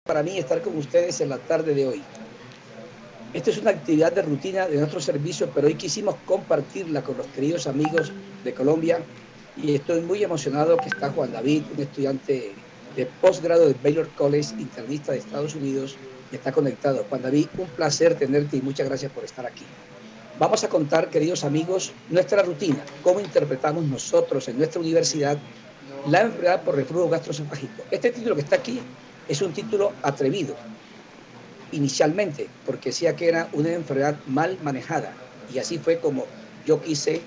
para mí estar con ustedes en la tarde de hoy. Esta es una actividad de rutina de nuestro servicio, pero hoy quisimos compartirla con los queridos amigos de Colombia y estoy muy emocionado que está Juan David, un estudiante de posgrado de Baylor College, internista de Estados Unidos, y está conectado. Juan David, un placer tenerte y muchas gracias por estar aquí. Vamos a contar, queridos amigos, nuestra rutina, cómo interpretamos nosotros en nuestra universidad la enfermedad por reflujo gastroesofágico. Este título que está aquí es un título atrevido, inicialmente, porque decía que era una enfermedad mal manejada, y así fue como yo quise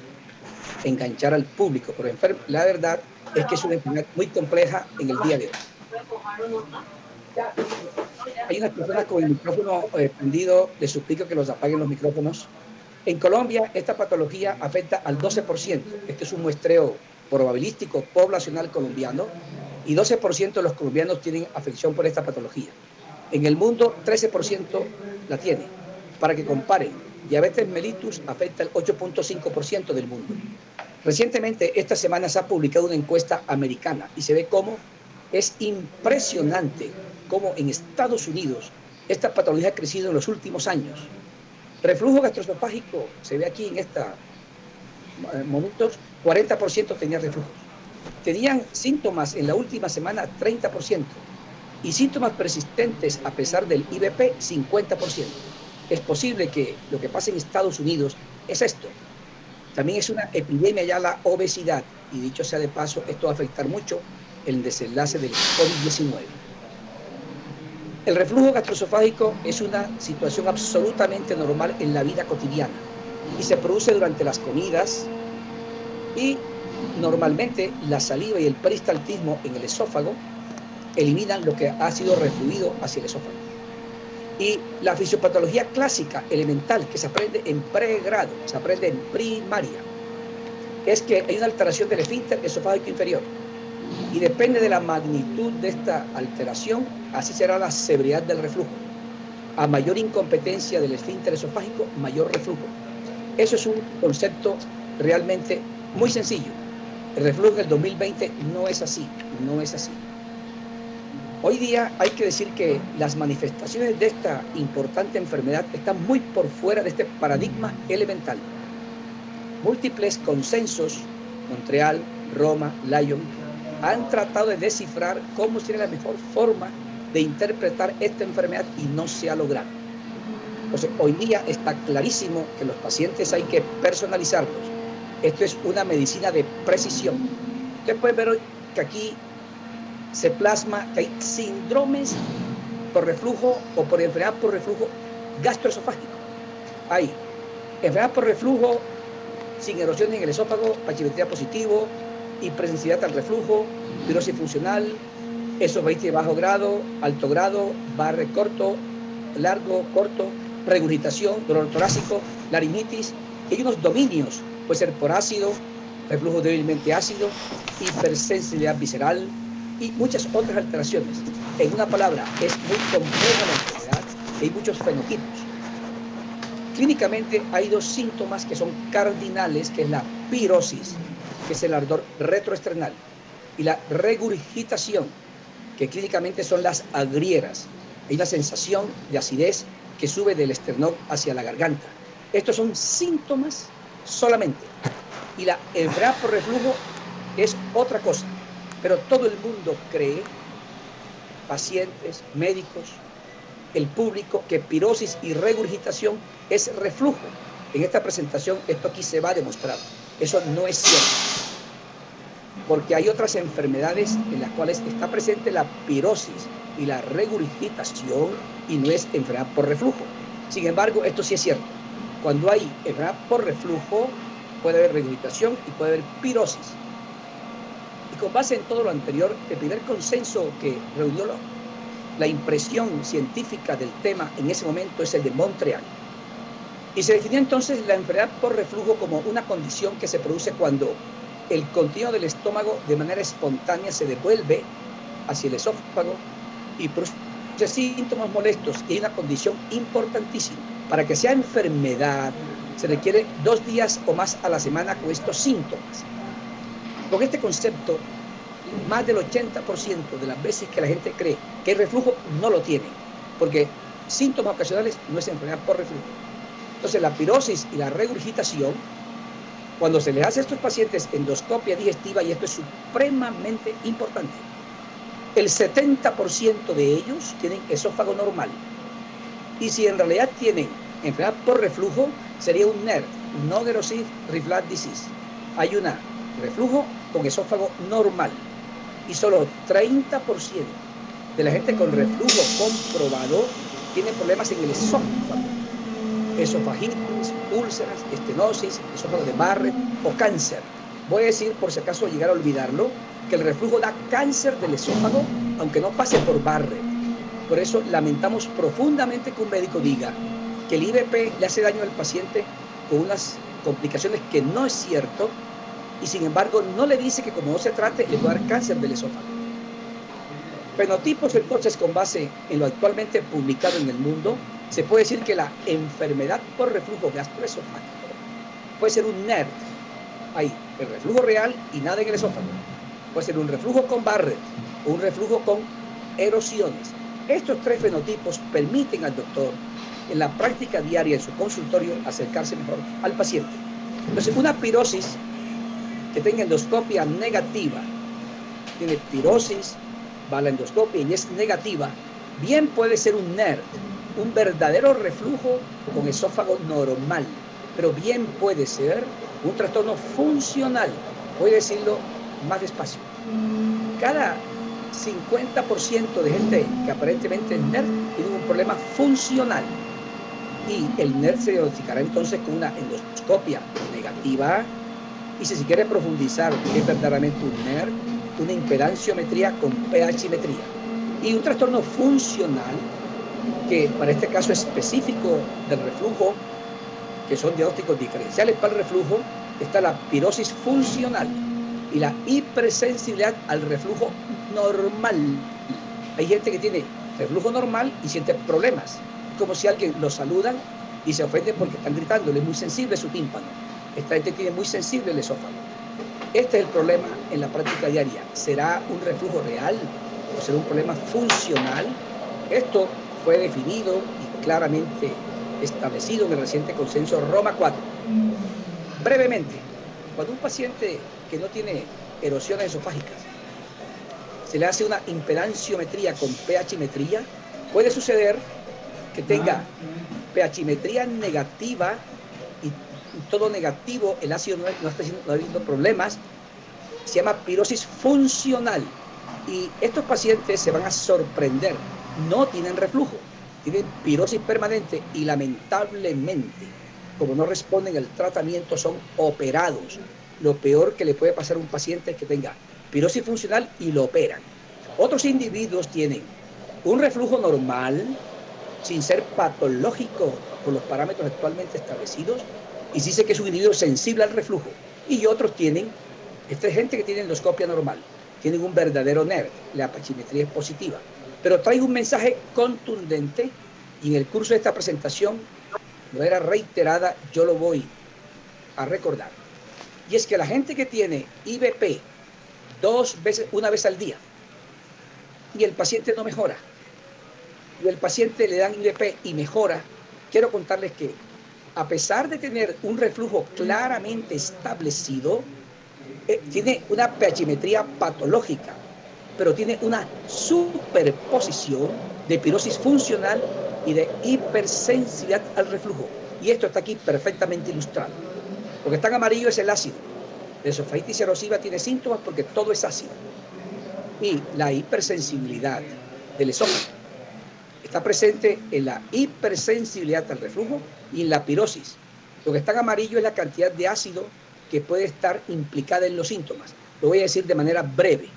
enganchar al público, pero la verdad es que es una enfermedad muy compleja en el día de hoy. Hay unas personas con el micrófono prendido, les suplico que los apaguen los micrófonos. En Colombia, esta patología afecta al 12%. Este es un muestreo probabilístico poblacional colombiano, y 12% de los colombianos tienen afección por esta patología. En el mundo, 13% la tiene. Para que comparen, diabetes mellitus afecta el 8.5% del mundo. Recientemente, esta semana se ha publicado una encuesta americana y se ve cómo es impresionante cómo en Estados Unidos esta patología ha crecido en los últimos años. Reflujo gastroesofágico, se ve aquí en estos momentos, 40% tenía reflujos. Tenían síntomas en la última semana 30%, y síntomas persistentes a pesar del IBP 50%. Es posible que lo que pasa en Estados Unidos es esto. También es una epidemia ya la obesidad, y dicho sea de paso, esto va a afectar mucho el desenlace del COVID-19. El reflujo gastroesofágico es una situación absolutamente normal en la vida cotidiana y se produce durante las comidas, y normalmente la saliva y el peristaltismo en el esófago eliminan lo que ha sido refluido hacia el esófago. Y la fisiopatología clásica elemental que se aprende en pregrado, se aprende en primaria, es que hay una alteración del esfínter esofágico inferior, y depende de la magnitud de esta alteración, así será la severidad del reflujo. A mayor incompetencia del esfínter esofágico, mayor reflujo. Eso es un concepto realmente muy sencillo. El reflujo del 2020 no es así, no es así. Hoy día hay que decir que las manifestaciones de esta importante enfermedad están muy por fuera de este paradigma elemental. Múltiples consensos, Montreal, Roma, Lyon, han tratado de descifrar cómo sería la mejor forma de interpretar esta enfermedad y no se ha logrado. Entonces, hoy día está clarísimo que los pacientes hay que personalizarlos. Esto es una medicina de precisión. Ustedes pueden ver hoy que aquí se plasma que hay síndromes por reflujo o por enfermedad por reflujo gastroesofágico. Hay enfermedad por reflujo sin erosión en el esófago, Pachymetría positivo, hipersensibilidad al reflujo, pirosis funcional, esofagitis de bajo grado, alto grado, barre corto, largo, corto, regurgitación, dolor torácico, laringitis. Hay unos dominios, puede ser por ácido, reflujo débilmente ácido, hipersensibilidad visceral y muchas otras alteraciones. En una palabra, es muy compleja la enfermedad y hay muchos fenotipos. Clínicamente hay dos síntomas que son cardinales, que es la pirosis, que es el ardor retroesternal, y la regurgitación, que clínicamente son las agrieras. Hay una sensación de acidez que sube del esternón hacia la garganta. Estos son síntomas solamente. Y la enfermedad por reflujo es otra cosa. Pero todo el mundo cree, pacientes, médicos, el público, que pirosis y regurgitación es reflujo. En esta presentación esto aquí se va a demostrar. Eso no es cierto, porque hay otras enfermedades en las cuales está presente la pirosis y la regurgitación y no es enfermedad por reflujo. Sin embargo, esto sí es cierto. Cuando hay enfermedad por reflujo, puede haber regurgitación y puede haber pirosis. Y con base en todo lo anterior, el primer consenso que reunió la impresión científica del tema en ese momento es el de Montreal. Y se definió entonces la enfermedad por reflujo como una condición que se produce cuando el contenido del estómago de manera espontánea se devuelve hacia el esófago y produce síntomas molestos, y hay una condición importantísima. Para que sea enfermedad se requiere 2 días o más a la semana con estos síntomas. Con este concepto, más del 80% de las veces que la gente cree que hay reflujo, no lo tienen, porque síntomas ocasionales no es enfermedad por reflujo. Entonces, la pirosis y la regurgitación, cuando se les hace a estos pacientes endoscopia digestiva, y esto es supremamente importante, el 70% de ellos tienen esófago normal. Y si en realidad tienen enfermedad por reflujo, sería un NERD, non-erosive reflux disease. Hay un reflujo con esófago normal. Y solo 30% de la gente con reflujo comprobado tiene problemas en el esófago. Esofagitis, úlceras, estenosis, esófago de Barrett o cáncer. Voy a decir, por si acaso llegar a olvidarlo, que el reflujo da cáncer del esófago, aunque no pase por Barrett. Por eso lamentamos profundamente que un médico diga que el IVP le hace daño al paciente con unas complicaciones que no es cierto, y sin embargo no le dice que como no se trate le puede dar cáncer del esófago. Fenotipos entonces, con base en lo actualmente publicado en el mundo, se puede decir que la enfermedad por reflujo gastroesofágico puede ser un NERD. Hay el reflujo real y nada en el esófago. Puede ser un reflujo con Barrett o un reflujo con erosiones. Estos tres fenotipos permiten al doctor, en la práctica diaria en su consultorio, acercarse mejor al paciente. Entonces, una pirosis que tenga endoscopia negativa, tiene pirosis, va a la endoscopia y es negativa, bien puede ser un NERD, un verdadero reflujo con esófago normal, pero bien puede ser un trastorno funcional. Voy a decirlo más despacio. Cada 50% de gente que aparentemente es NERD tiene un problema funcional, y el NERD se diagnosticará entonces con una endoscopia negativa, y si se quiere profundizar que es verdaderamente un NERD, una impedanciometría con pHmetría, y un trastorno funcional que para este caso específico del reflujo, que son diagnósticos diferenciales para el reflujo, está la pirosis funcional y la hipersensibilidad al reflujo normal. Hay gente que tiene reflujo normal y siente problemas, como si alguien lo saludan y se ofende porque están gritando, es muy sensible su tímpano. Esta gente tiene muy sensible el esófago. Este es el problema en la práctica diaria. ¿Será un reflujo real o será un problema funcional? Esto fue definido y claramente establecido en el reciente consenso Roma 4. Brevemente, cuando un paciente que no tiene erosiones esofágicas se le hace una impedanciometría con pHmetría, puede suceder que tenga pHmetría negativa y todo negativo, el ácido no está habiendo problemas, se llama pirosis funcional. Y estos pacientes se van a sorprender, no tienen reflujo, tienen pirosis permanente y lamentablemente, como no responden al tratamiento, son operados. Lo peor que le puede pasar a un paciente es que tenga pirosis funcional y lo operan. Otros individuos tienen un reflujo normal, sin ser patológico por los parámetros actualmente establecidos, y sí sé que es un individuo sensible al reflujo. Y otros tienen, esta es gente que tiene endoscopia normal, tienen un verdadero NERD, la pHmetría es positiva. Pero traigo un mensaje contundente, y en el curso de esta presentación, no era reiterada, yo lo voy a recordar. Y es que la gente que tiene IVP una vez al día, y el paciente no mejora, y el paciente le dan IVP y mejora, quiero contarles que a pesar de tener un reflujo claramente establecido, tiene una pHmetría patológica, pero tiene una superposición de pirosis funcional y de hipersensibilidad al reflujo. Y esto está aquí perfectamente ilustrado. Lo que está en amarillo es el ácido. La esofagitis erosiva tiene síntomas porque todo es ácido. Y la hipersensibilidad del esófago está presente en la hipersensibilidad al reflujo y en la pirosis. Lo que está en amarillo es la cantidad de ácido que puede estar implicada en los síntomas. Lo voy a decir de manera breve.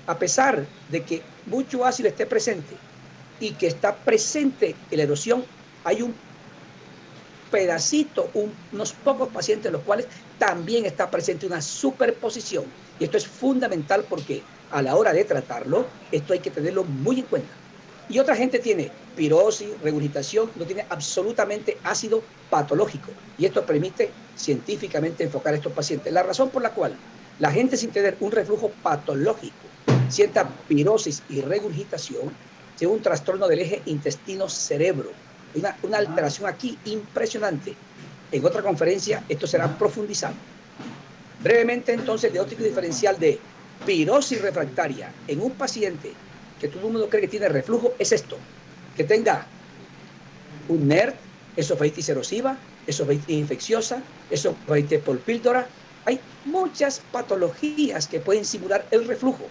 A pesar de que mucho ácido esté presente y que está presente en la erosión, hay un pedacito, unos pocos pacientes en los cuales también está presente una superposición. Y esto es fundamental porque a la hora de tratarlo, esto hay que tenerlo muy en cuenta. Y otra gente tiene pirosis, regurgitación, no tiene absolutamente ácido patológico. Y esto permite científicamente enfocar a estos pacientes. La razón por la cual La gente sin tener un reflujo patológico sienta pirosis y regurgitación, según un trastorno del eje intestino-cerebro. Una alteración aquí impresionante. En otra conferencia esto será profundizado. Brevemente, entonces, el diagnóstico diferencial de pirosis refractaria en un paciente que todo el mundo cree que tiene reflujo es esto: que tenga un NERD, esofagitis erosiva, esofagitis infecciosa, esofagitis por píldora. Hay muchas patologías que pueden simular el reflujo,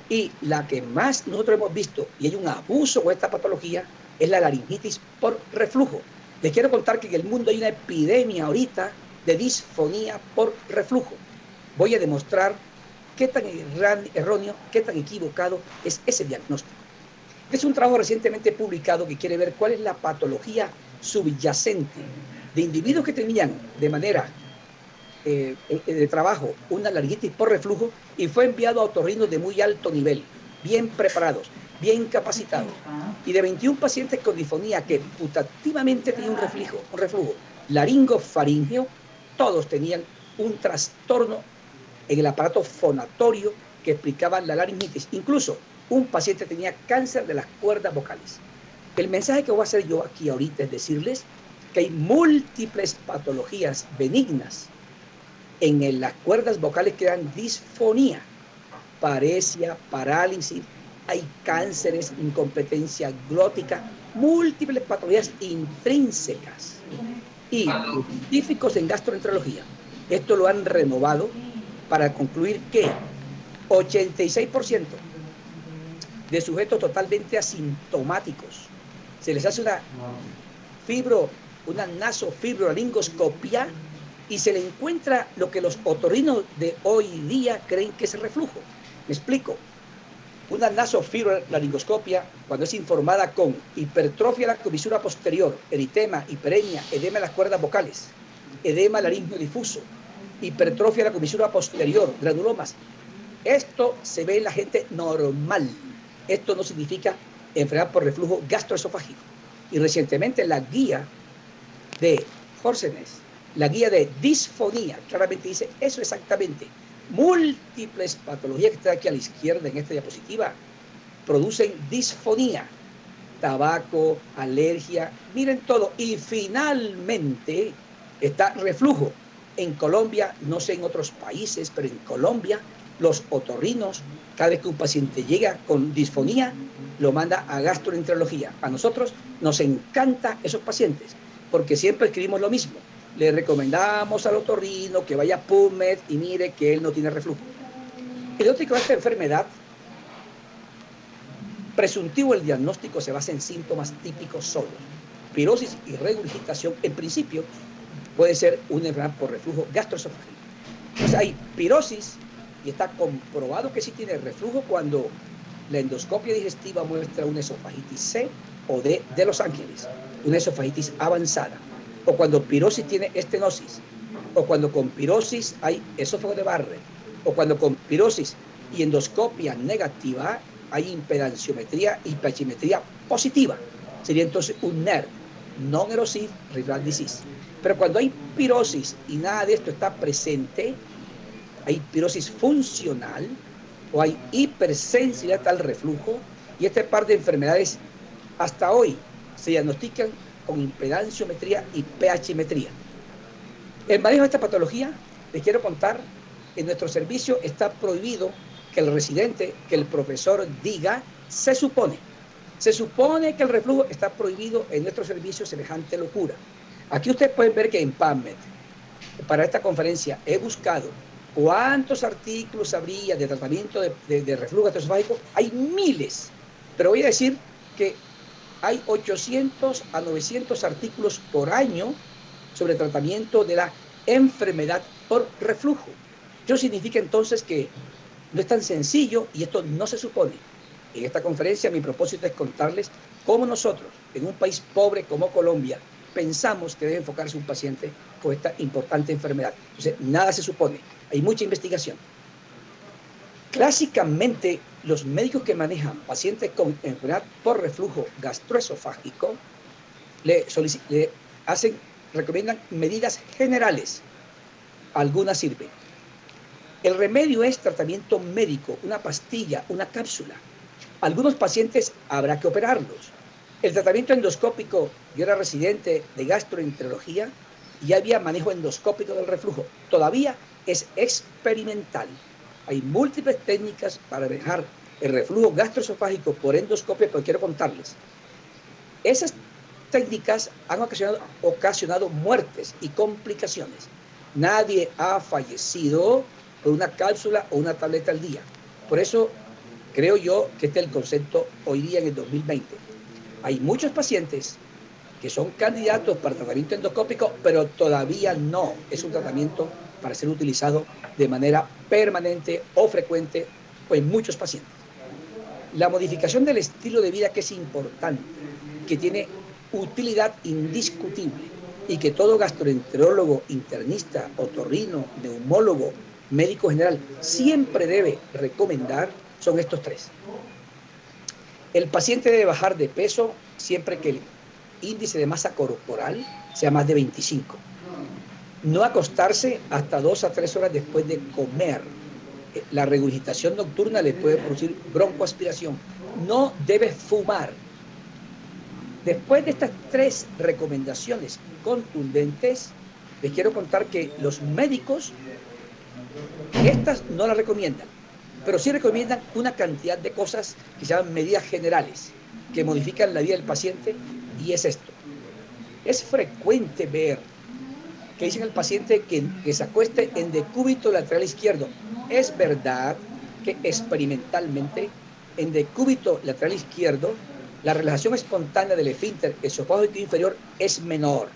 y la que más nosotros hemos visto, y hay un abuso con esta patología, es la laringitis por reflujo. Les quiero contar que en el mundo hay una epidemia ahorita de disfonía por reflujo. Voy a demostrar qué tan erróneo, qué tan equivocado es ese diagnóstico. Es un trabajo recientemente publicado que quiere ver cuál es la patología subyacente de individuos que tenían de manera de trabajo una laringitis por reflujo, y fue enviado a otorrinos de muy alto nivel, bien preparados, bien capacitados. Y de 21 pacientes con disfonía que putativamente tenían un reflujo laringofaríngeo, todos tenían un trastorno en el aparato fonatorio que explicaba la laringitis. Incluso un paciente tenía cáncer de las cuerdas vocales. El mensaje que voy a hacer yo aquí ahorita es decirles que hay múltiples patologías benignas en las cuerdas vocales que dan disfonía, paresia, parálisis, hay cánceres, incompetencia glótica, múltiples patologías intrínsecas. Y los científicos en gastroenterología esto lo han renovado para concluir que 86% de sujetos totalmente asintomáticos se les hace una nasofibrolaringoscopia y se le encuentra lo que los otorrinos de hoy día creen que es reflujo. Me explico. Una nasofibrolaringoscopia, cuando es informada con hipertrofia de la comisura posterior, eritema, hiperemia, edema de las cuerdas vocales, edema laringio difuso, hipertrofia de la comisura posterior, granulomas, esto se ve en la gente normal. Esto no significa enfermedad por reflujo gastroesofágico. Y recientemente la guía de Jorsenes, la guía de disfonía, claramente dice eso exactamente. Múltiples patologías que están aquí a la izquierda en esta diapositiva producen disfonía. Tabaco, alergia, miren todo. Y finalmente está reflujo. En Colombia, no sé en otros países, pero en Colombia los otorrinos, cada vez que un paciente llega con disfonía, lo manda a gastroenterología. A nosotros nos encanta esos pacientes, porque siempre escribimos lo mismo. Le recomendamos al otorrino que vaya a PubMed y mire que él no tiene reflujo. El diagnóstico de esta enfermedad, presuntivo el diagnóstico se basa en síntomas típicos solos. Pirosis y regurgitación, en principio, puede ser una enfermedad por reflujo gastroesofágico. Entonces hay pirosis, y está comprobado que sí tiene reflujo cuando la endoscopia digestiva muestra una esofagitis C o D de Los Ángeles, una esofagitis avanzada, o cuando pirosis tiene estenosis, o cuando con pirosis hay esófago de Barrett, o cuando con pirosis y endoscopia negativa hay impedanciometría y pachymetría positiva. Sería entonces un NERD, non-erosive refractory disease. Pero cuando hay pirosis y nada de esto está presente, hay pirosis funcional o hay hipersensibilidad al reflujo, y este par de enfermedades hasta hoy se diagnostican con impedanciometría y pHmetría. El manejo de esta patología, les quiero contar, en nuestro servicio está prohibido que el residente, que el profesor diga, se supone que el reflujo está prohibido en nuestro servicio, semejante locura. Aquí ustedes pueden ver que en PubMed, para esta conferencia, he buscado cuántos artículos habría de tratamiento de reflujo gastroesofágico. Hay miles, pero voy a decir que hay 800 a 900 artículos por año sobre tratamiento de la enfermedad por reflujo. Eso significa entonces que no es tan sencillo, y esto no se supone. En esta conferencia mi propósito es contarles cómo nosotros, en un país pobre como Colombia, pensamos que debe enfocarse un paciente con esta importante enfermedad. Entonces, nada se supone, hay mucha investigación. Clásicamente, los médicos que manejan pacientes con enfermedad por reflujo gastroesofágico recomiendan medidas generales. Algunas sirven. El remedio es tratamiento médico, una pastilla, una cápsula. Algunos pacientes habrá que operarlos. El tratamiento endoscópico, yo era residente de gastroenterología y ya había manejo endoscópico del reflujo. Todavía es experimental. Hay múltiples técnicas para manejar el reflujo gastroesofágico por endoscopio, pero quiero contarles. Esas técnicas han ocasionado muertes y complicaciones. Nadie ha fallecido por una cápsula o una tableta al día. Por eso creo yo que este es el concepto hoy día en el 2020. Hay muchos pacientes que son candidatos para tratamiento endoscópico, pero todavía no es un tratamiento para ser utilizado de manera permanente o frecuente o en muchos pacientes. La modificación del estilo de vida, que es importante, que tiene utilidad indiscutible y que todo gastroenterólogo, internista, otorrino, neumólogo, médico general siempre debe recomendar, son estos tres. El paciente debe bajar de peso siempre que el índice de masa corporal sea más de 25. No acostarse hasta 2 a 3 horas después de comer. La regurgitación nocturna le puede producir broncoaspiración. No debe fumar. Después de estas 3 recomendaciones contundentes, les quiero contar que los médicos estas no las recomiendan, pero sí recomiendan una cantidad de cosas que se llaman medidas generales, que modifican la vida del paciente, y es esto. Es frecuente ver que dicen al paciente que se acueste en decúbito lateral izquierdo. Es verdad que experimentalmente en decúbito lateral izquierdo la relajación espontánea del esfínter esofágico inferior es menor.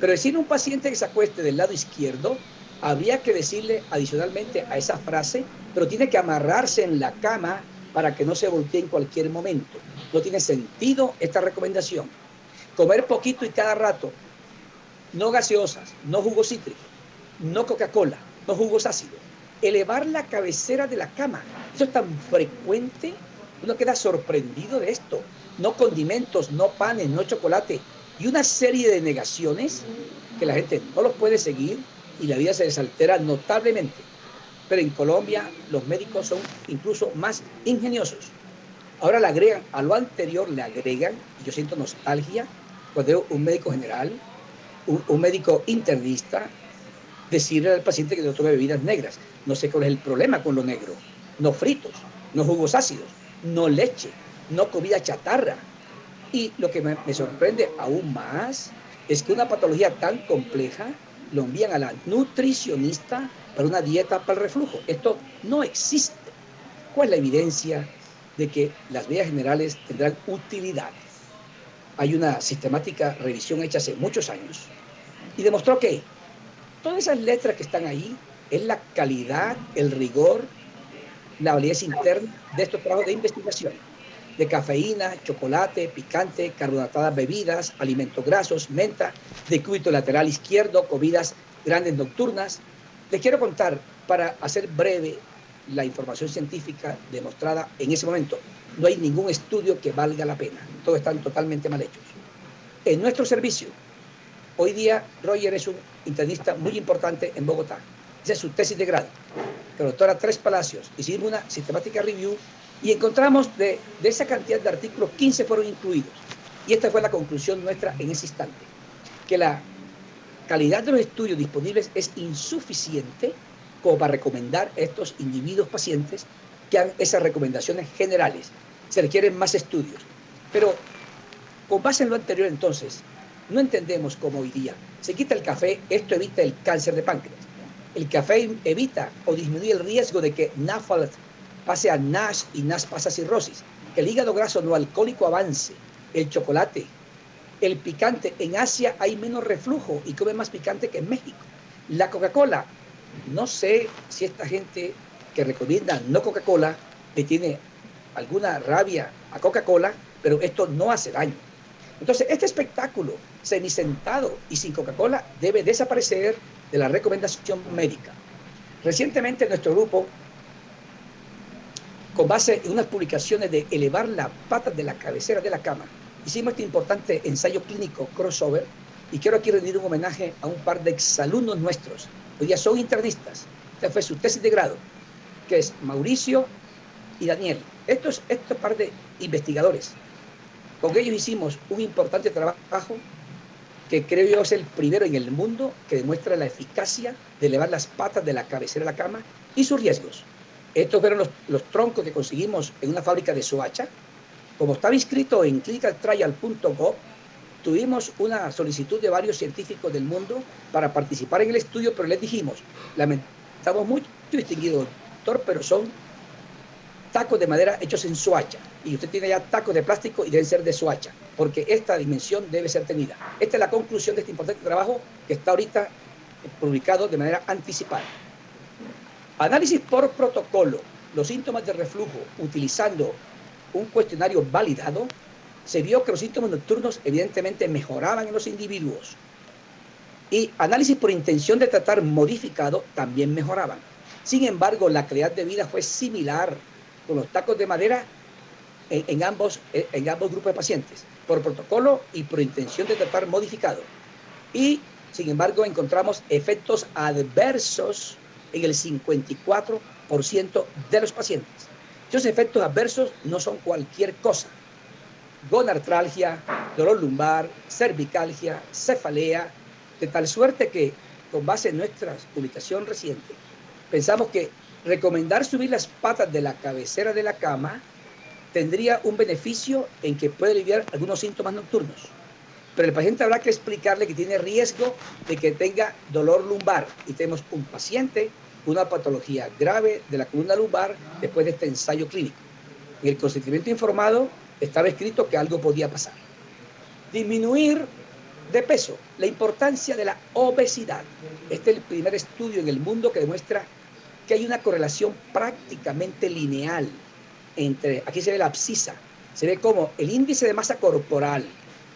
Pero decir a un paciente que se acueste del lado izquierdo, habría que decirle adicionalmente a esa frase, pero tiene que amarrarse en la cama para que no se voltee en cualquier momento. No tiene sentido esta recomendación. Comer poquito y cada rato, no gaseosas, no jugos cítricos, no Coca-Cola, no jugos ácidos. Elevar la cabecera de la cama, eso es tan frecuente, uno queda sorprendido de esto. No condimentos, no panes, no chocolate, y una serie de negaciones que la gente no los puede seguir y la vida se les altera notablemente. Pero en Colombia los médicos son incluso más ingeniosos. Ahora le agregan, a lo anterior le agregan, y yo siento nostalgia cuando veo un médico general, un médico internista, decirle al paciente que no tome bebidas negras. No sé cuál es el problema con lo negro. No fritos, no jugos ácidos, no leche, no comida chatarra. Y lo que me sorprende aún más es que una patología tan compleja lo envían a la nutricionista para una dieta para el reflujo. Esto no existe. ¿Cuál es la evidencia de que las bebidas generales tendrán utilidad? Hay una sistemática revisión hecha hace muchos años y demostró que todas esas letras que están ahí es la calidad, el rigor, la validez interna de estos trabajos de investigación, de cafeína, chocolate, picante, carbonatadas bebidas, alimentos grasos, menta, decúbito lateral izquierdo, comidas grandes nocturnas. Les quiero contar, para hacer breve la información científica demostrada en ese momento, no hay ningún estudio que valga la pena, todos están totalmente mal hechos. En nuestro servicio, hoy día Roger es un internista muy importante en Bogotá. Esa es su tesis de grado, que la doctora Tres Palacios. Hicimos una sistemática review y encontramos de esa cantidad de artículos, 15 fueron incluidos. Y esta fue la conclusión nuestra en ese instante, que la calidad de los estudios disponibles es insuficiente como para recomendar a estos individuos pacientes que hagan esas recomendaciones generales. Se requieren más estudios. Pero con base en lo anterior, entonces, no entendemos cómo hoy día se quita el café, esto evita el cáncer de páncreas. El café evita o disminuye el riesgo de que NAFLD pase a NASH y NASH pase a cirrosis, que el hígado graso no alcohólico avance, el chocolate, el picante. En Asia hay menos reflujo y come más picante que en México. La Coca-Cola, no sé si esta gente que recomienda no Coca-Cola le tiene alguna rabia a Coca-Cola, pero esto no hace daño. Entonces, este espectáculo semisentado y sin Coca-Cola debe desaparecer de la recomendación médica. Recientemente nuestro grupo, con base en unas publicaciones de elevar la pata de la cabecera de la cama, hicimos este importante ensayo clínico crossover, y quiero aquí rendir un homenaje a un par de exalumnos nuestros. Hoy día son internistas, Esta fue su tesis de grado, que es Mauricio y Daniel. Estos par de investigadores. Con ellos hicimos un importante trabajo que creo yo es el primero en el mundo que demuestra la eficacia de elevar las patas de la cabecera de la cama y sus riesgos. Estos fueron los troncos que conseguimos en una fábrica de Soacha. Como estaba inscrito en clinicaltrial.gov, tuvimos una solicitud de varios científicos del mundo para participar en el estudio, pero les dijimos, lamentamos mucho, distinguido doctor, pero son tacos de madera hechos en Soacha, y usted tiene ya tacos de plástico y deben ser de Soacha, porque esta dimensión debe ser tenida. Esta es la conclusión de este importante trabajo que está ahorita publicado de manera anticipada. Análisis por protocolo, los síntomas de reflujo utilizando un cuestionario validado, se vio que los síntomas nocturnos evidentemente mejoraban en los individuos, y análisis por intención de tratar modificado también mejoraban. Sin embargo, la calidad de vida fue similar con los tacos de madera en ambos grupos de pacientes, por protocolo y por intención de tratar modificado. Y, sin embargo, encontramos efectos adversos en el 54% de los pacientes. Estos efectos adversos no son cualquier cosa. Gonartralgia, dolor lumbar, cervicalgia, cefalea, de tal suerte que, con base en nuestra publicación reciente, pensamos que recomendar subir las patas de la cabecera de la cama tendría un beneficio en que puede aliviar algunos síntomas nocturnos. Pero el paciente habrá que explicarle que tiene riesgo de que tenga dolor lumbar. Y tenemos un paciente con una patología grave de la columna lumbar después de este ensayo clínico. En el consentimiento informado estaba escrito que algo podía pasar. Disminuir de peso, la importancia de la obesidad. Este es el primer estudio en el mundo que demuestra que hay una correlación prácticamente lineal entre, aquí se ve la abscisa, se ve como el índice de masa corporal,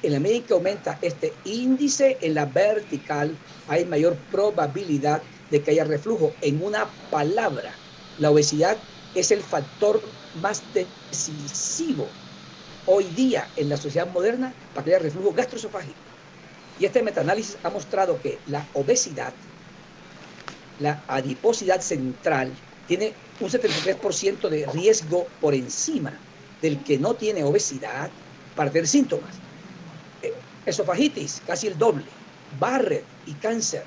en la medida que aumenta este índice en la vertical, hay mayor probabilidad de que haya reflujo. En una palabra, la obesidad es el factor más decisivo hoy día en la sociedad moderna para que haya reflujo gastroesofágico. Y este metaanálisis ha mostrado que la obesidad, la adiposidad central, tiene un 73% de riesgo por encima del que no tiene obesidad para tener síntomas. Esofagitis, casi el doble. Barrett y cáncer.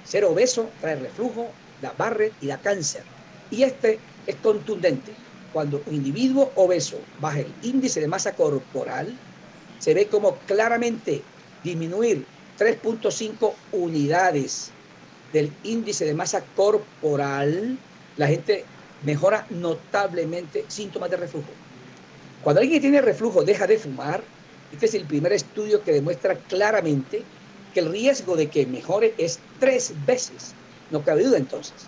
Ser obeso trae reflujo, da Barrett y da cáncer. Y este es contundente. Cuando un individuo obeso baja el índice de masa corporal, se ve como claramente disminuir 3.5 unidades del índice de masa corporal, la gente mejora notablemente síntomas de reflujo. Cuando alguien tiene reflujo deja de fumar, este es el primer estudio que demuestra claramente que el riesgo de que mejore es 3 veces. No cabe duda entonces.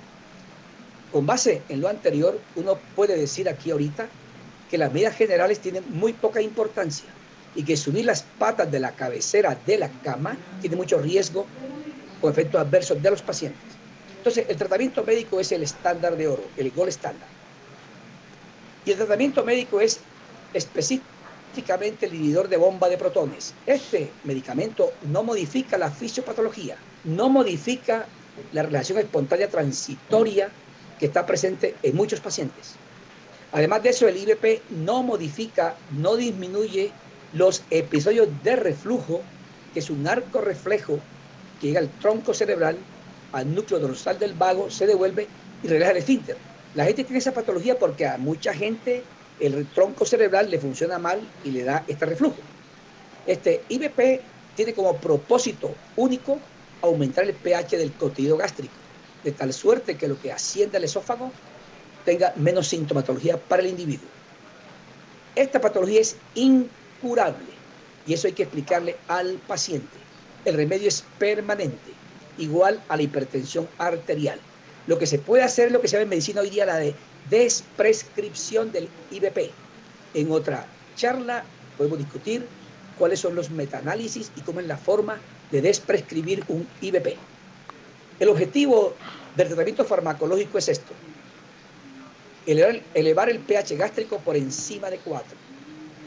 Con base en lo anterior, uno puede decir aquí ahorita que las medidas generales tienen muy poca importancia y que subir las patas de la cabecera de la cama tiene mucho riesgo con efectos adversos de los pacientes. Entonces, el tratamiento médico es el estándar de oro, el gold estándar. Y el tratamiento médico es específicamente el inhibidor de bomba de protones. Este medicamento no modifica la fisiopatología, no modifica la relación espontánea transitoria que está presente en muchos pacientes. Además de eso, el IBP no modifica, no disminuye los episodios de reflujo, que es un arco reflejo que llega al tronco cerebral, al núcleo dorsal del vago, se devuelve y relaja el esfínter. La gente tiene esa patología porque a mucha gente el tronco cerebral le funciona mal y le da este reflujo. Este IBP tiene como propósito único aumentar el pH del contenido gástrico, de tal suerte que lo que asciende al esófago tenga menos sintomatología para el individuo. Esta patología es incurable y eso hay que explicarle al paciente. El remedio es permanente, igual a la hipertensión arterial. Lo que se puede hacer es lo que se llama en medicina hoy día la de desprescripción del IBP. En otra charla podemos discutir cuáles son los metaanálisis y cómo es la forma de desprescribir un IBP. El objetivo del tratamiento farmacológico es esto: elevar el pH gástrico por encima de 4.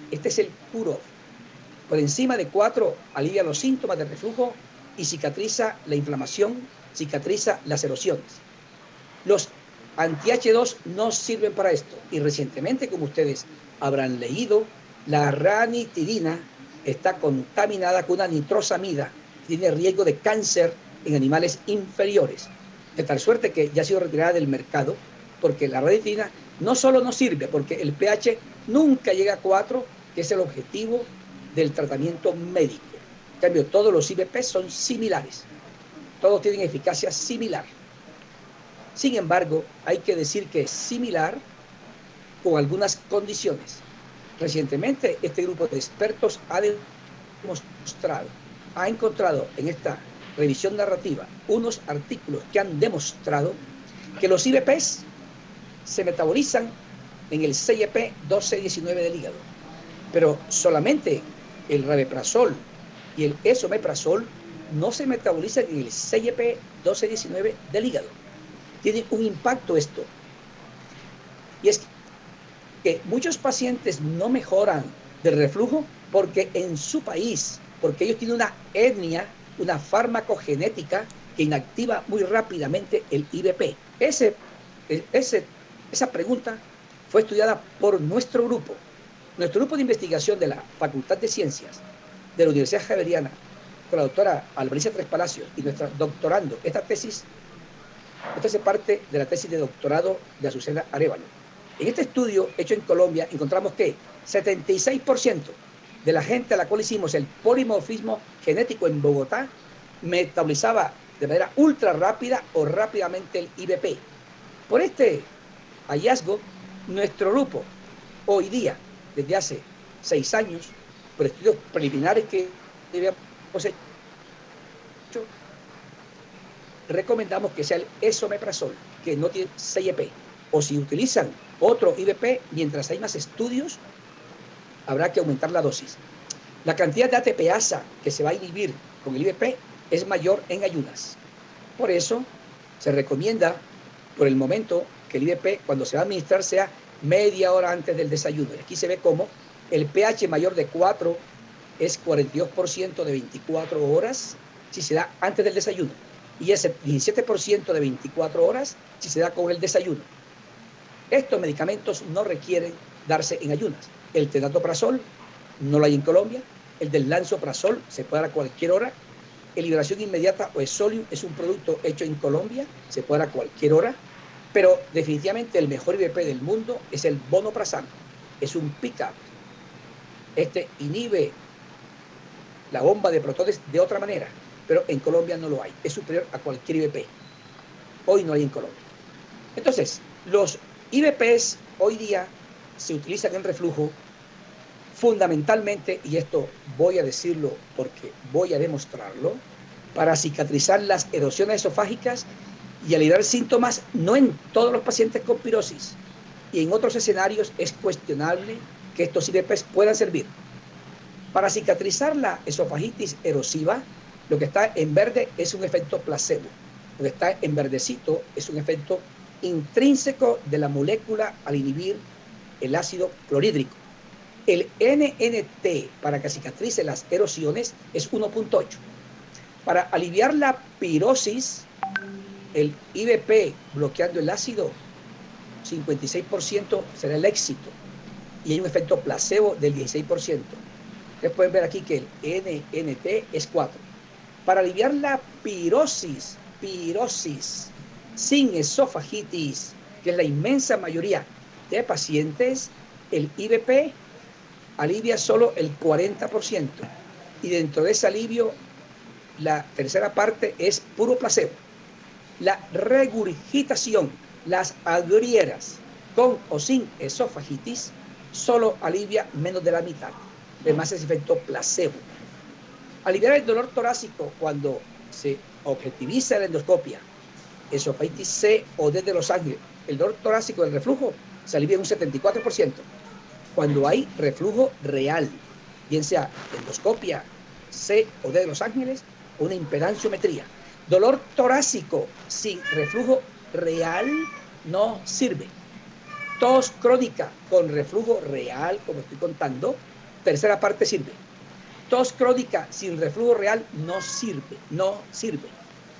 Este es el cure-off. Por encima de 4 alivia los síntomas de reflujo y cicatriza la inflamación, cicatriza las erosiones. Los anti-H2 no sirven para esto. Y recientemente, como ustedes habrán leído, la ranitidina está contaminada con una nitrosamida, tiene riesgo de cáncer en animales inferiores, de tal suerte que ya ha sido retirada del mercado, porque la ranitidina no solo no sirve, porque el pH nunca llega a 4, que es el objetivo del tratamiento médico. En cambio, todos los IVP son similares, todos tienen eficacia similar. Sin embargo, hay que decir que es similar con algunas condiciones. Recientemente, este grupo de expertos ha demostrado, ha encontrado en esta revisión narrativa unos artículos que han demostrado que los IVPs se metabolizan en el CYP1219 del hígado, pero solamente el rabeprazol y el esomeprazol no se metabolizan en el CYP1219 del hígado. Tiene un impacto esto, y es que muchos pacientes no mejoran del reflujo porque en su país, porque ellos tienen una etnia, una farmacogenética que inactiva muy rápidamente el IVP. Esa pregunta fue estudiada por nuestro grupo de investigación de la Facultad de Ciencias de la Universidad Javeriana, con la doctora Alvaricia Tres Palacios y nuestra doctorando. Esta tesis, esta hace parte de la tesis de doctorado de Azucena Arévalo. En este estudio hecho en Colombia encontramos que 76% de la gente a la cual hicimos el polimorfismo genético en Bogotá metabolizaba de manera ultra rápida o rápidamente el IVP. Por este hallazgo, nuestro grupo hoy día, desde hace 6 años, por estudios preliminares que habíamos hecho, recomendamos que sea el esomeprazol, que no tiene CYP. O si utilizan otro IVP, mientras hay más estudios, habrá que aumentar la dosis. La cantidad de ATPasa que se va a inhibir con el IVP es mayor en ayunas. Por eso se recomienda, por el momento, que el IVP, cuando se va a administrar, sea media hora antes del desayuno. Y aquí se ve cómo el pH mayor de 4 es 42% de 24 horas si se da antes del desayuno. Y es el 17% de 24 horas si se da con el desayuno. Estos medicamentos no requieren darse en ayunas. El tenatoprazol no lo hay en Colombia. El del lansoprazol se puede dar a cualquier hora. El liberación inmediata o Esolium es un producto hecho en Colombia, se puede dar a cualquier hora. Pero definitivamente el mejor IVP del mundo es el vonoprazano. Es un pick-up. Este inhibe la bomba de protones de otra manera, pero en Colombia no lo hay. Es superior a cualquier IVP. Hoy no hay en Colombia. Entonces, los IVPs hoy día se utilizan en reflujo fundamentalmente, y esto voy a decirlo porque voy a demostrarlo, para cicatrizar las erosiones esofágicas y aliviar síntomas, no en todos los pacientes con pirosis. Y en otros escenarios es cuestionable que estos IVPs puedan servir. Para cicatrizar la esofagitis erosiva, lo que está en verde es un efecto placebo. Lo que está en verdecito es un efecto intrínseco de la molécula al inhibir el ácido clorhídrico. El NNT para que cicatrice las erosiones es 1.8. Para aliviar la pirosis, el IVP bloqueando el ácido, 56% será el éxito. Y hay un efecto placebo del 16%. Ustedes pueden ver aquí que el NNT es 4. Para aliviar la pirosis sin esofagitis, que es la inmensa mayoría de pacientes, el IVP alivia solo el 40%. Y dentro de ese alivio, la tercera parte es puro placebo. La regurgitación, las agrieras con o sin esofagitis, solo alivia menos de la mitad. Además es efecto placebo. Aliviar el dolor torácico cuando se objetiviza la endoscopia, esofagitis C o D de Los Ángeles, el dolor torácico del reflujo se alivia en un 74%. Cuando hay reflujo real, bien sea endoscopia C o D de Los Ángeles o una impedanciometría. Dolor torácico sin reflujo real no sirve. Tos crónica con reflujo real, como estoy contando, tercera parte sirve. Tos crónica sin reflujo real no sirve.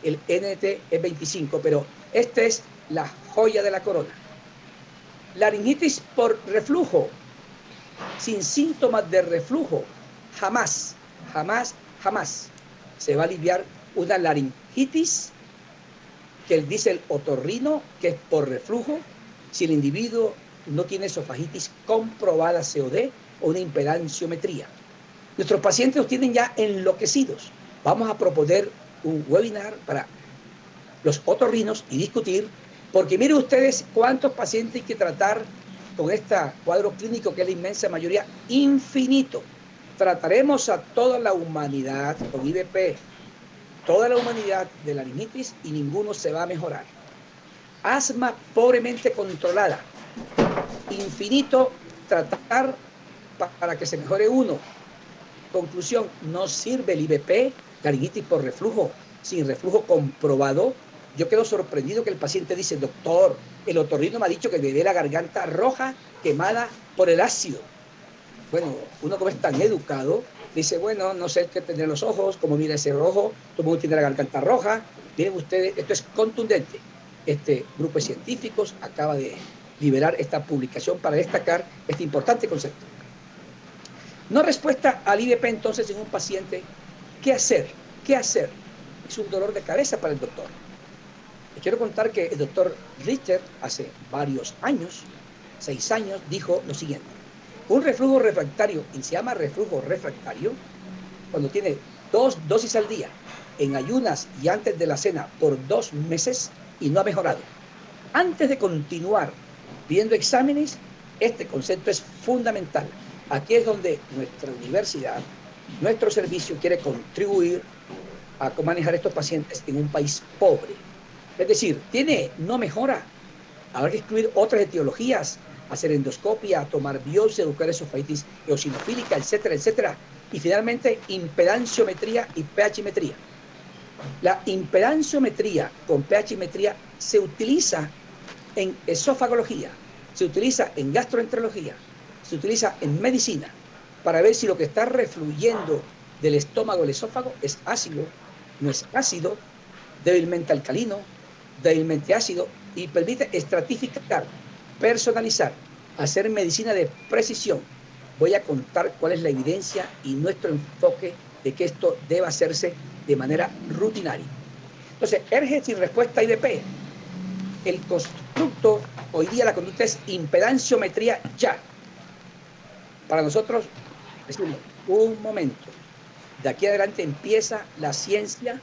El NT es 25, pero esta es la joya de la corona. Laringitis por reflujo, sin síntomas de reflujo, jamás, jamás, jamás se va a aliviar una laringitis que dice el otorrino que es por reflujo si el individuo no tiene esofagitis comprobada COD o una impedanciometría. Nuestros pacientes los tienen ya enloquecidos. Vamos a proponer un webinar para los otorrinos y discutir, porque miren ustedes cuántos pacientes hay que tratar con este cuadro clínico que es la inmensa mayoría, infinito. Trataremos a toda la humanidad con IVP, toda la humanidad de la laringitis y ninguno se va a mejorar. Asma pobremente controlada, infinito tratar para que se mejore uno. Conclusión, no sirve el IVP, laringitis por reflujo, sin reflujo comprobado. Yo quedo sorprendido que el paciente dice, doctor, el otorrino me ha dicho que me ve la garganta roja quemada por el ácido. Bueno, uno como es tan educado, dice, bueno, no sé qué tener los ojos, cómo mira ese rojo, todo el mundo tiene la garganta roja. Miren ustedes, esto es contundente. Este grupo de científicos acaba de liberar esta publicación para destacar este importante concepto. No respuesta al IVP entonces en un paciente, ¿qué hacer? ¿Qué hacer? Es un dolor de cabeza para el doctor. Les quiero contar que el doctor Richter hace varios años, 6 años, dijo lo siguiente. Un reflujo refractario, y se llama reflujo refractario, cuando tiene 2 dosis al día, en ayunas y antes de la cena por 2 meses y no ha mejorado. Antes de continuar viendo exámenes, este concepto es fundamental. Aquí es donde nuestra universidad, nuestro servicio quiere contribuir a manejar estos pacientes en un país pobre. Es decir, no mejora. Habrá que excluir otras etiologías, hacer endoscopia, tomar biopsia, buscar esofagititis eosinofílica, etcétera, etcétera. Y finalmente, impedanciometría y pHmetría. La impedanciometría con pHmetría se utiliza en esofagología, se utiliza en gastroenterología, se utiliza en medicina para ver si lo que está refluyendo del estómago al esófago es ácido, no es ácido, débilmente alcalino, débilmente ácido, y permite estratificar, personalizar, hacer medicina de precisión. Voy a contar cuál es la evidencia y nuestro enfoque de que esto deba hacerse de manera rutinaria. Entonces, ERGE sin respuesta a IVP. El constructo, hoy día la conducta es impedanciometría ya. Para nosotros, decimos, un momento. De aquí adelante empieza la ciencia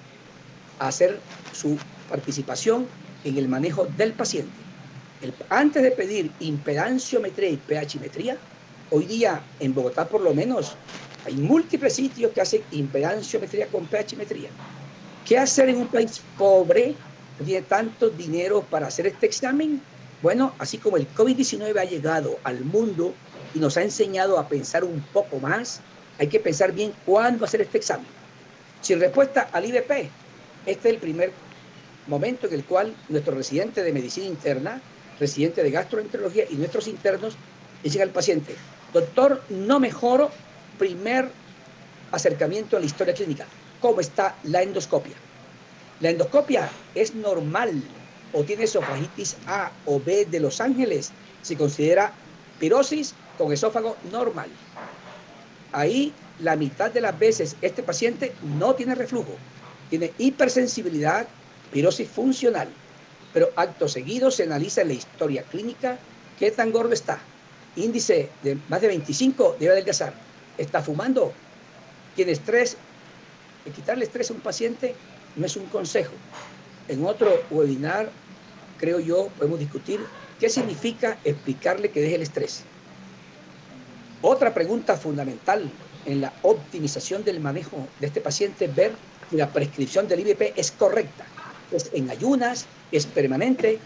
a hacer su participación en el manejo del paciente. Antes de pedir impedanciometría y pHmetría, hoy día en Bogotá por lo menos hay múltiples sitios que hacen impedanciometría con pHmetría. ¿Qué hacer en un país pobre? No tiene tanto dinero para hacer este examen. Bueno, así como el COVID-19 ha llegado al mundo y nos ha enseñado a pensar un poco más, hay que pensar bien cuándo hacer este examen. Sin respuesta al IVP, este es el primer momento en el cual nuestro residente de medicina interna, residente de gastroenterología y nuestros internos dicen al paciente, doctor, no mejoro, primer acercamiento a la historia clínica. ¿Cómo está la endoscopia? La endoscopia es normal o tiene esofagitis A o B de Los Ángeles. Se considera pirosis con esófago normal. Ahí la mitad de las veces este paciente no tiene reflujo, tiene hipersensibilidad, pirosis funcional, pero acto seguido se analiza en la historia clínica qué tan gordo está. Índice de más de 25 debe adelgazar. Está fumando, tiene estrés. Quitarle estrés a un paciente no es un consejo. En otro webinar, creo yo, podemos discutir qué significa explicarle que deje el estrés. Otra pregunta fundamental en la optimización del manejo de este paciente es ver si la prescripción del IVP es correcta. Es en ayunas, es permanente.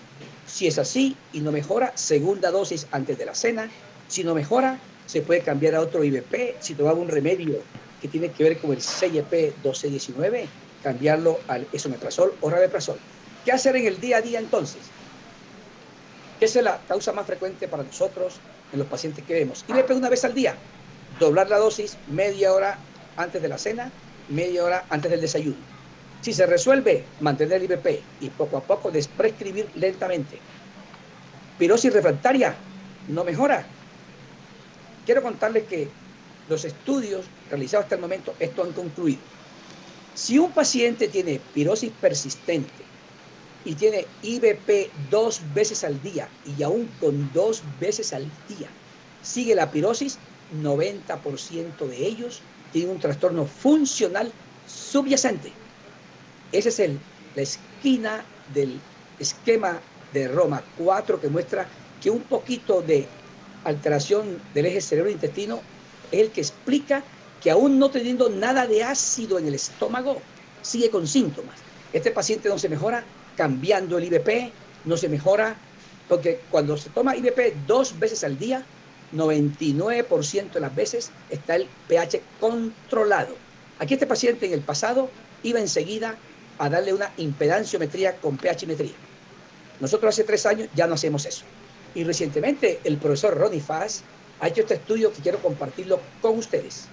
Si es así y no mejora, segunda dosis antes de la cena. Si no mejora, se puede cambiar a otro IVP. Si tomaba un remedio que tiene que ver con el CYP 1219, cambiarlo al esomeprazol o rabeprazol. ¿Qué hacer en el día a día entonces? Esa es la causa más frecuente para nosotros en los pacientes que vemos. IVP una vez al día, doblar la dosis media hora antes de la cena, media hora antes del desayuno. Si se resuelve, mantener el IVP y poco a poco desprescribir lentamente. Pirosis refractaria no mejora. Quiero contarles que los estudios realizados hasta el momento, esto han concluido. Si un paciente tiene pirosis persistente y tiene IVP 2 veces al día y aún con 2 veces al día sigue la pirosis, 90% de ellos tienen un trastorno funcional subyacente. Esa es la esquina del esquema de Roma 4 que muestra que un poquito de alteración del eje cerebro-intestino es el que explica que aún no teniendo nada de ácido en el estómago, sigue con síntomas. Este paciente no se mejora cambiando el IVP, no se mejora, porque cuando se toma IVP 2 veces al día, 99% de las veces está el pH controlado. Aquí este paciente en el pasado iba enseguida a darle una impedanciometría con pHmetría. Nosotros hace 3 años ya no hacemos eso. Y recientemente el profesor Ronnie Fass ha hecho este estudio que quiero compartirlo con ustedes.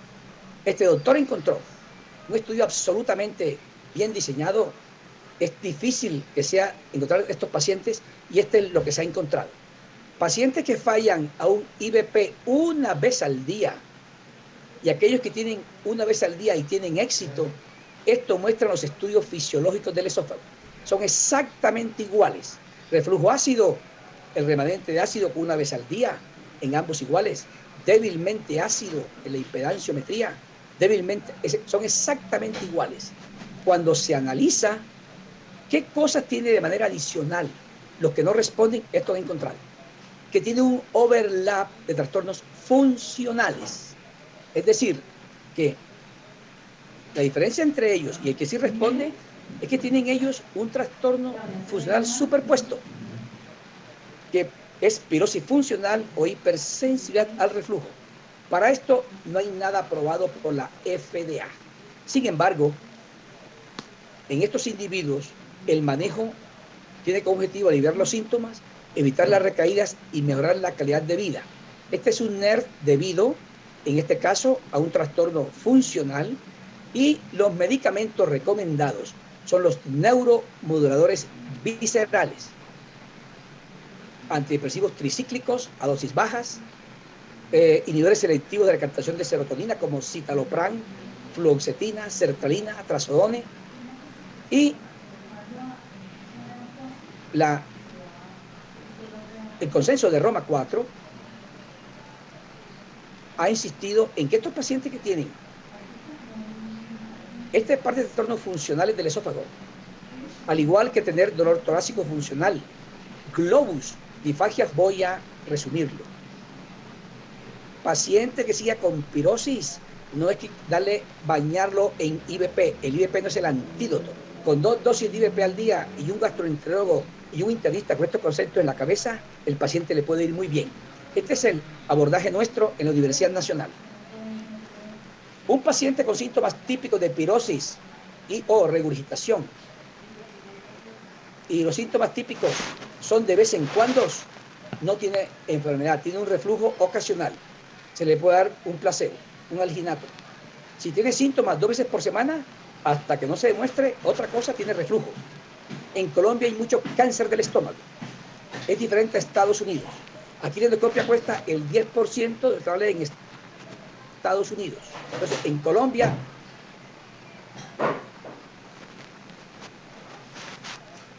Este doctor encontró un estudio absolutamente bien diseñado. Es difícil que sea encontrar estos pacientes y este es lo que se ha encontrado. Pacientes que fallan a un IVP una vez al día y aquellos que tienen una vez al día y tienen éxito, esto muestra los estudios fisiológicos del esófago. Son exactamente iguales. Reflujo ácido, el remanente de ácido con una vez al día, en ambos iguales. Débilmente ácido en la impedanciometría, débilmente, son exactamente iguales. Cuando se analiza qué cosas tiene de manera adicional los que no responden, esto lo he encontrado, que tiene un overlap de trastornos funcionales. Es decir, que la diferencia entre ellos y el que sí responde es que tienen ellos un trastorno funcional superpuesto, que es pirosis funcional o hipersensibilidad al reflujo. Para esto no hay nada aprobado por la FDA. Sin embargo, en estos individuos el manejo tiene como objetivo aliviar los síntomas, evitar las recaídas y mejorar la calidad de vida. Este es un NERD debido, en este caso, a un trastorno funcional y los medicamentos recomendados son los neuromoduladores viscerales, antidepresivos tricíclicos a dosis bajas, inhibidores selectivos de la captación de serotonina como citalopram, fluoxetina, sertralina, trazodone y el consenso de Roma 4 ha insistido en que estos pacientes que tienen esta parte de trastornos funcionales del esófago, al igual que tener dolor torácico funcional, globus, disfagia, voy a resumirlo. Paciente que siga con pirosis, no es que bañarlo en IVP. El IVP no es el antídoto. Con 2 dosis de IVP al día y un gastroenterólogo y un internista con estos conceptos en la cabeza, el paciente le puede ir muy bien. Este es el abordaje nuestro en la Universidad Nacional. Un paciente con síntomas típicos de pirosis y o regurgitación, y los síntomas típicos son de vez en cuando, no tiene enfermedad, tiene un reflujo ocasional. Se le puede dar un placebo, un alginato. Si tiene síntomas 2 veces por semana, hasta que no se demuestre otra cosa, tiene reflujo. En Colombia hay mucho cáncer del estómago. Es diferente a Estados Unidos. Aquí la endoscopia cuesta el 10% de lo que vale en Estados Unidos. Entonces, en Colombia,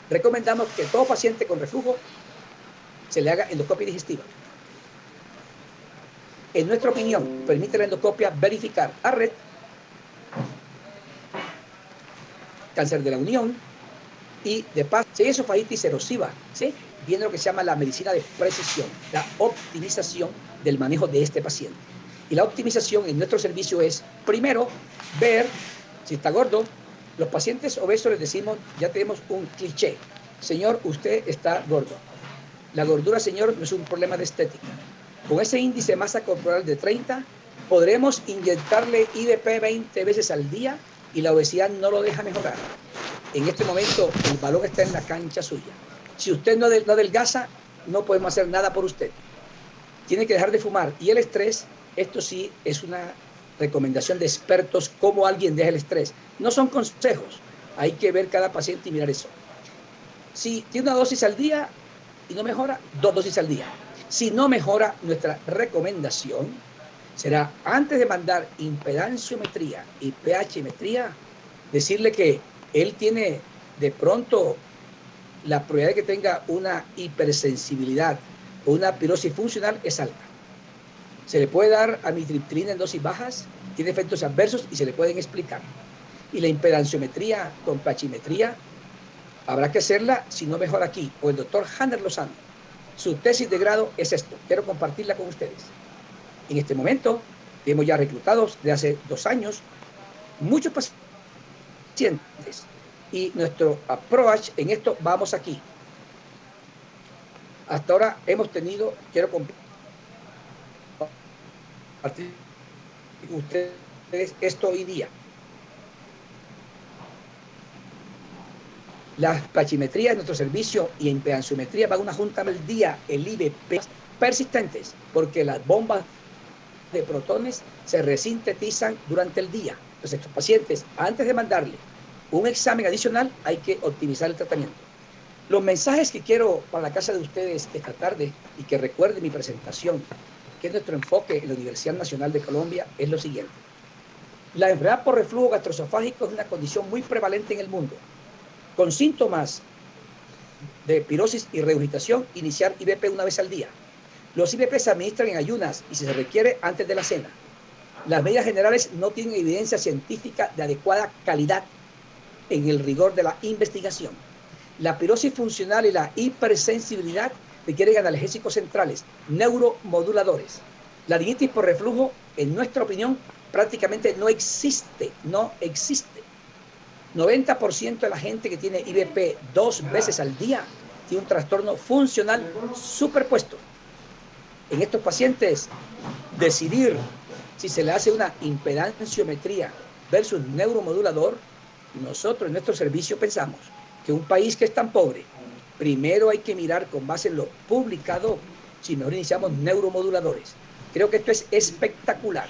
recomendamos que todo paciente con reflujo se le haga endoscopia digestiva. En nuestra opinión, permite la endoscopia verificar ARRET, cáncer de la unión y de paso, si hay esofagitis erosiva, ¿sí? Viene lo que se llama la medicina de precisión, la optimización del manejo de este paciente. Y la optimización en nuestro servicio es, primero, ver si está gordo. Los pacientes obesos les decimos, ya tenemos un cliché. Señor, usted está gordo. La gordura, señor, no es un problema de estética. Con ese índice de masa corporal de 30, podremos inyectarle IVP 20 veces al día y la obesidad no lo deja mejorar. En este momento, el balón está en la cancha suya. Si usted no adelgaza, no podemos hacer nada por usted. Tiene que dejar de fumar. Y el estrés, esto sí es una recomendación de expertos cómo alguien deja el estrés. No son consejos. Hay que ver cada paciente y mirar eso. Si tiene una dosis al día y no mejora, 2 dosis al día. Si no mejora, nuestra recomendación será, antes de mandar impedanciometría y pHmetría, decirle que él tiene de pronto la probabilidad de que tenga una hipersensibilidad o una pirosis funcional es alta. Se le puede dar amitriptilina en dosis bajas, tiene efectos adversos y se le pueden explicar. Y la impedanciometría con pHmetría habrá que hacerla si no mejora aquí. O el doctor Hanner Lozano, su tesis de grado es esto. Quiero compartirla con ustedes. En este momento, hemos ya reclutado de hace 2 años muchos pacientes. Y nuestro approach en esto, vamos aquí. Hasta ahora hemos tenido, quiero compartir con ustedes esto hoy día. Las pachímetrías de nuestro servicio y impedanciometría van a una junta al día, el IVP, persistentes, porque las bombas de protones se resintetizan durante el día. Entonces, estos pacientes, antes de mandarle un examen adicional, hay que optimizar el tratamiento. Los mensajes que quiero para la casa de ustedes esta tarde y que recuerden mi presentación, que es nuestro enfoque en la Universidad Nacional de Colombia, es lo siguiente. La enfermedad por reflujo gastroesofágico es una condición muy prevalente en el mundo. Con síntomas de pirosis y regurgitación, iniciar IVP una vez al día. Los IVP se administran en ayunas y si se requiere antes de la cena. Las medidas generales no tienen evidencia científica de adecuada calidad en el rigor de la investigación. La pirosis funcional y la hipersensibilidad requieren analgésicos centrales, neuromoduladores. La rinitis por reflujo, en nuestra opinión, prácticamente no existe. 90% de la gente que tiene IVP 2 veces al día tiene un trastorno funcional superpuesto. En estos pacientes, decidir si se le hace una impedanciometría versus neuromodulador, nosotros en nuestro servicio pensamos que un país que es tan pobre, primero hay que mirar con base en lo publicado si mejor iniciamos neuromoduladores. Creo que esto es espectacular.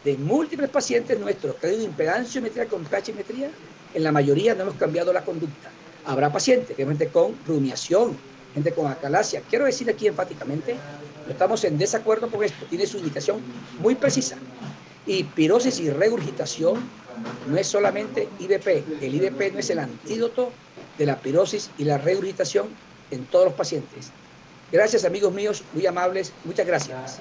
De múltiples pacientes nuestros que han tenido impedanciometría con pHmetría, en la mayoría no hemos cambiado la conducta. Habrá pacientes, gente con rumiación, gente con acalasia. Quiero decir aquí enfáticamente, no estamos en desacuerdo con esto, tiene su indicación muy precisa. Y pirosis y regurgitación no es solamente IVP, el IVP no es el antídoto de la pirosis y la regurgitación en todos los pacientes. Gracias, amigos míos, muy amables, muchas gracias.